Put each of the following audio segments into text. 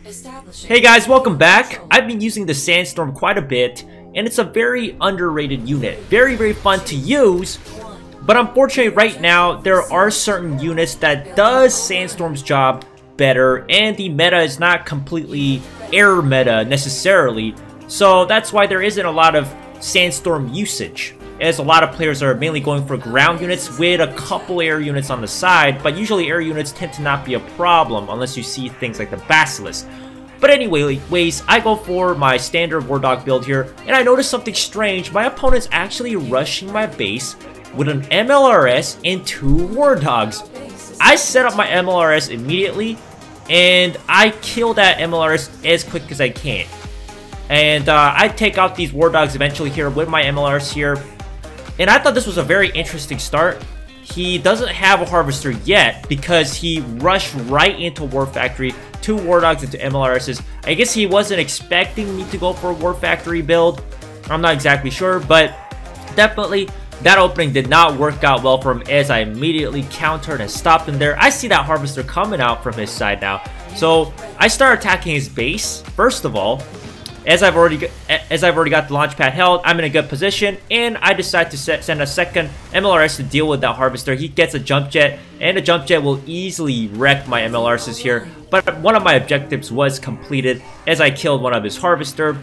Hey guys, welcome back. I've been using the Sandstorm quite a bit, and it's a very underrated unit. Very fun to use, but unfortunately right now there are certain units that does Sandstorm's job better, and the meta is not completely air meta necessarily, so that's why there isn't a lot of Sandstorm usage, as a lot of players are mainly going for ground units with a couple air units on the side, but usually air units tend to not be a problem unless you see things like the Basilisk. But anyways, I go for my standard War Dog build here, and I notice something strange. My opponent's actually rushing my base with an MLRS and 2 War Dogs. I set up my MLRS immediately, and I kill that MLRS as quick as I can. And I take out these War Dogs eventually here with my MLRS here. And I thought this was a very interesting start. He doesn't have a Harvester yet because he rushed right into War Factory, 2 War Dogs into MLRSs. I guess he wasn't expecting me to go for a War Factory build. I'm not exactly sure, but definitely that opening did not work out well for him, as I immediately countered and stopped him there. I see that Harvester coming out from his side now. So I start attacking his base, first of all. As I've already got the launch pad held, I'm in a good position, and I decide to send a second MLRS to deal with that Harvester. He gets a jump jet, and the jump jet will easily wreck my MLRSs here. But one of my objectives was completed as I killed one of his Harvester.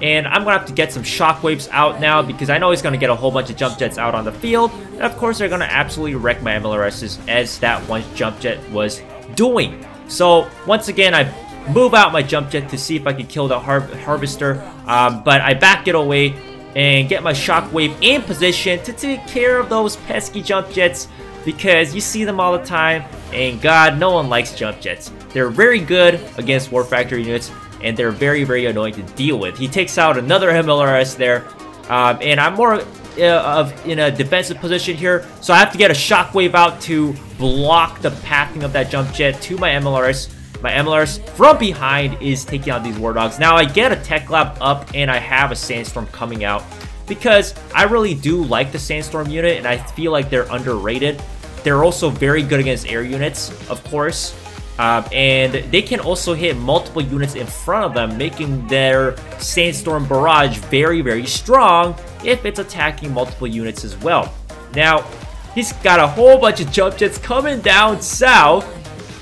And I'm going to have to get some shockwaves out now because I know he's going to get a whole bunch of jump jets out on the field. And of course, they're going to absolutely wreck my MLRSs as that one jump jet was doing. So once again, I move out my jump jet to see if I can kill the Harvester, but I back it away and get my shockwave in position to take care of those pesky jump jets, because you see them all the time, and God, no one likes jump jets. They're very good against War Factory units, and they're very annoying to deal with. He takes out another MLRS there, and I'm more in a defensive position here, so I have to get a shockwave out to block the pathing of that jump jet to my MLRS. My MLRS from behind is taking out these War Dogs. Now I get a Tech Lab up, and I have a Sandstorm coming out because I really do like the Sandstorm unit, and I feel like they're underrated. They're also very good against air units, of course, and they can also hit multiple units in front of them, making their Sandstorm barrage very strong if it's attacking multiple units as well. Now, he's got a whole bunch of jump jets coming down south,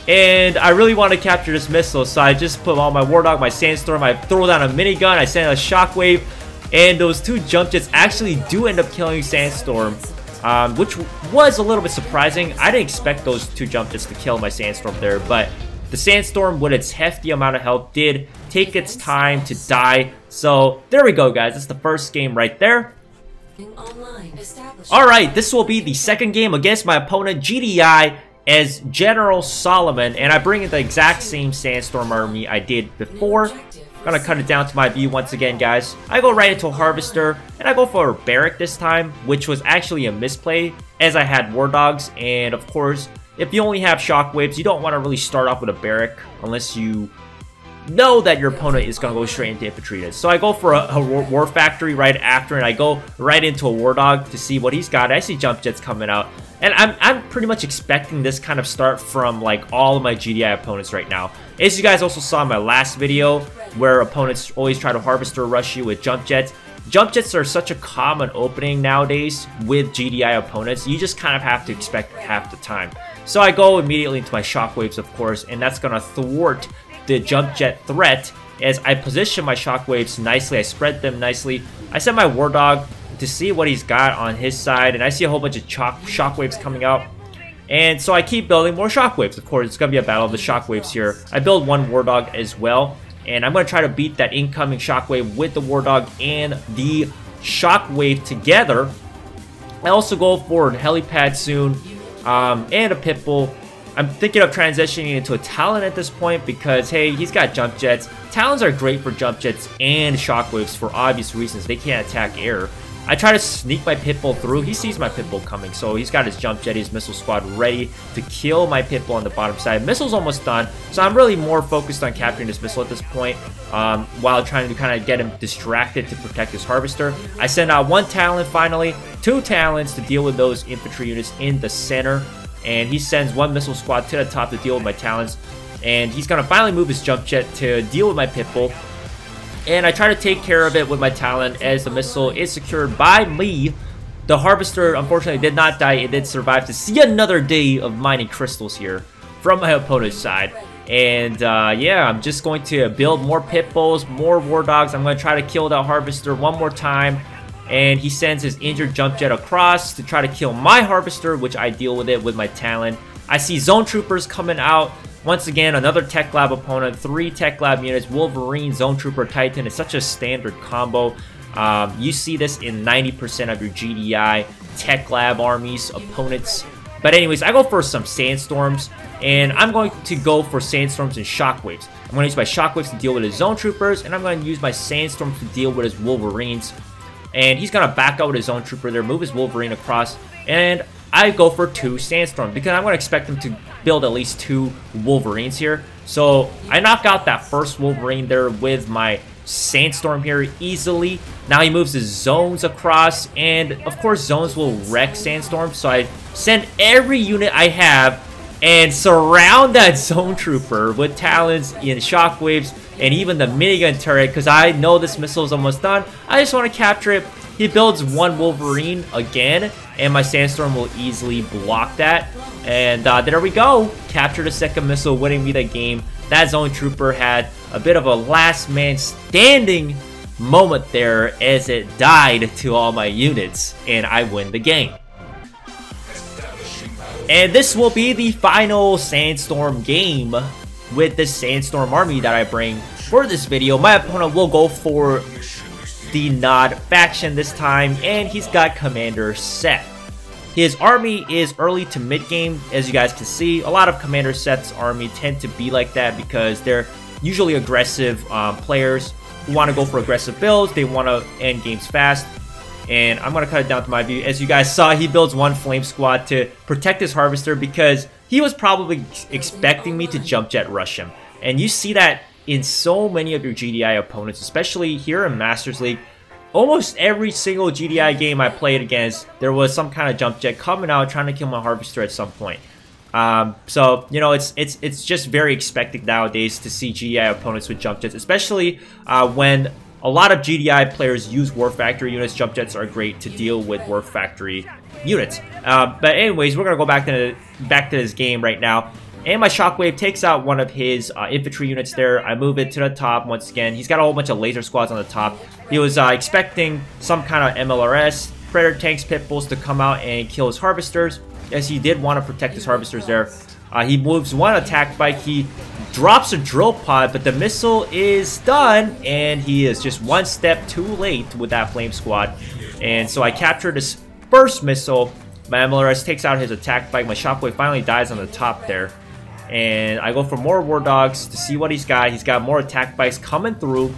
and I really want to capture this missile, so I just put on my War Dog, my Sandstorm, I throw down a minigun, I send a shockwave, and those 2 jump jets actually do end up killing Sandstorm, which was a little bit surprising. I didn't expect those 2 jump jets to kill my Sandstorm there, but the Sandstorm, with its hefty amount of health, did take its time to die. So there we go, guys. That's the first game right there. Alright, this will be the second game against my opponent, GDI, as General Solomon, and I bring in the exact same Sandstorm army I did before. Gonna cut it down to my view once again, guys. I go right into a Harvester, and I go for a Barrack this time, which was actually a misplay, as I had War Dogs, and of course, if you only have Shockwaves, you don't want to really start off with a Barrack unless you know that your opponent is going to go straight into infantry. So I go for a War Factory right after, and I go right into a War Dog to see what he's got. I see jump jets coming out, and I'm pretty much expecting this kind of start from like all of my GDI opponents right now. As you guys also saw in my last video, where opponents always try to Harvester rush you with jump jets. Jump jets are such a common opening nowadays with GDI opponents. You just kind of have to expect half the time. So I go immediately into my shockwaves, of course, and that's going to thwart the jump jet threat as I position my shockwaves nicely. I spread them nicely. I send my War Dog to see what he's got on his side, and I see a whole bunch of shockwaves coming out. And so I keep building more shockwaves. Of course, it's going to be a battle of the shockwaves here. I build one War Dog as well, and I'm going to try to beat that incoming shockwave with the War Dog and the shockwave together. I also go for a helipad soon, and a Pitbull. I'm thinking of transitioning into a Talon at this point because, hey, he's got jump jets. Talons are great for jump jets and shockwaves for obvious reasons. They can't attack air. I try to sneak my Pitbull through. He sees my Pitbull coming, so he's got his jump jet, his missile squad ready to kill my Pitbull on the bottom side. Missile's almost done, so I'm really more focused on capturing this missile at this point, while trying to kind of get him distracted to protect his Harvester. I send out one Talon finally, 2 Talons to deal with those infantry units in the center, and he sends one missile squad to the top to deal with my Talons. And he's gonna finally move his jump jet to deal with my Pitbull. And I try to take care of it with my talent as the missile is secured by me. The Harvester, unfortunately, did not die. It did survive to see another day of mining crystals here from my opponent's side. And yeah, I'm just going to build more Pitbulls, more War Dogs. I'm going to try to kill that Harvester one more time. And he sends his injured jump jet across to try to kill my Harvester, which I deal with it with my talent. I see Zone Troopers coming out. Once again, another Tech Lab opponent, 3 Tech Lab units, Wolverine, Zone Trooper, Titan. It's such a standard combo. You see this in 90% of your GDI Tech Lab armies, opponents. But anyways, I go for some Sandstorms, and I'm going to go for Sandstorms and Shockwaves. I'm going to use my Shockwaves to deal with his Zone Troopers, and I'm going to use my Sandstorms to deal with his Wolverines. And he's going to back out with his Zone Trooper there, move his Wolverine across, and I go for 2 Sandstorms because I'm going to expect him to build at least 2 Wolverines here. So I knock out that first Wolverine there with my Sandstorm here easily. Now he moves his zones across, and of course zones will wreck Sandstorm. So I send every unit I have and surround that Zone Trooper with talents in Shockwaves and even the minigun turret because I know this missile is almost done. I just want to capture it. He builds 1 Wolverine again, and my Sandstorm will easily block that. And there we go. Captured a second missile, winning me the game. That Zone Trooper had a bit of a last man standing moment there as it died to all my units, and I win the game. And this will be the final Sandstorm game with this Sandstorm army that I bring for this video. My opponent will go for the Nod faction this time, and he's got Commander Seth. His army is early to mid game, as you guys can see. A lot of Commander Seth's army tend to be like that because they're usually aggressive players who want to go for aggressive builds. They want to end games fast. And I'm going to cut it down to my view. As you guys saw, he builds 1 Flame Squad to protect his Harvester because he was probably expecting me to jump jet rush him. And you see that in so many of your GDI opponents, especially here in Masters League. Almost every single GDI game I played against, there was some kind of jump jet coming out trying to kill my Harvester at some point. So, you know, it's just very expected nowadays to see GDI opponents with jump jets, especially when a lot of GDI players use War Factory units. Jump jets are great to deal with War Factory units. But anyways, we're going to go back to this game right now. And my Shockwave takes out one of his infantry units there. I move it to the top once again. He's got a whole bunch of laser squads on the top. He was expecting some kind of MLRS, Predator tanks, Pitbulls to come out and kill his Harvesters, as he did want to protect his Harvesters there. He moves 1 attack bike. He drops a drill pod, but the missile is done, and he is just 1 step too late with that Flame Squad. And so I captured his first missile. My MLRS takes out his attack bike. My Shockwave finally dies on the top there. And I go for more War Dogs to see what he's got. He's got more attack bikes coming through.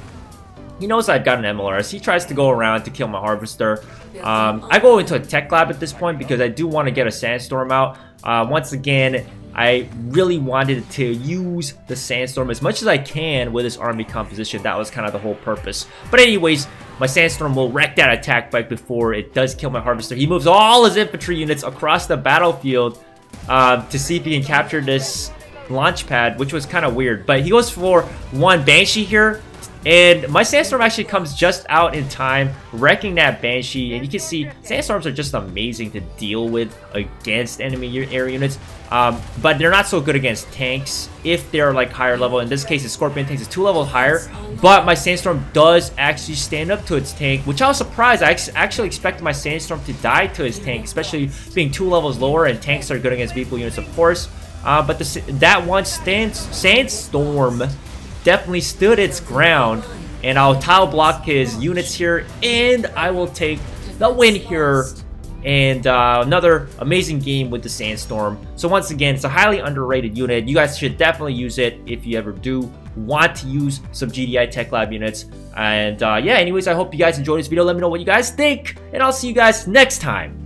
He knows I've got an MLRS. He tries to go around to kill my Harvester. I go into a Tech Lab at this point because I do want to get a Sandstorm out. Once again, I really wanted to use the Sandstorm as much as I can with this army composition. That was kind of the whole purpose. But anyways, my Sandstorm will wreck that attack bike before it does kill my Harvester. He moves all his infantry units across the battlefield to see if he can capture this launch pad, which was kind of weird. But he goes for 1 Banshee here, and my Sandstorm actually comes just out in time, wrecking that Banshee. And you can see Sandstorms are just amazing to deal with against enemy air units, but they're not so good against tanks if they're like higher level. In this case, the Scorpion tanks is 2 levels higher, but my Sandstorm does actually stand up to its tank, which I was surprised. I actually expected my Sandstorm to die to his tank, especially being 2 levels lower, and tanks are good against vehicle units, of course. But that one Sandstorm definitely stood its ground, and I'll tile block his units here, and I will take the win here. And another amazing game with the Sandstorm. So once again, it's a highly underrated unit. You guys should definitely use it if you ever do want to use some GDI Tech Lab units. And yeah, anyways, I hope you guys enjoyed this video. Let me know what you guys think, and I'll see you guys next time.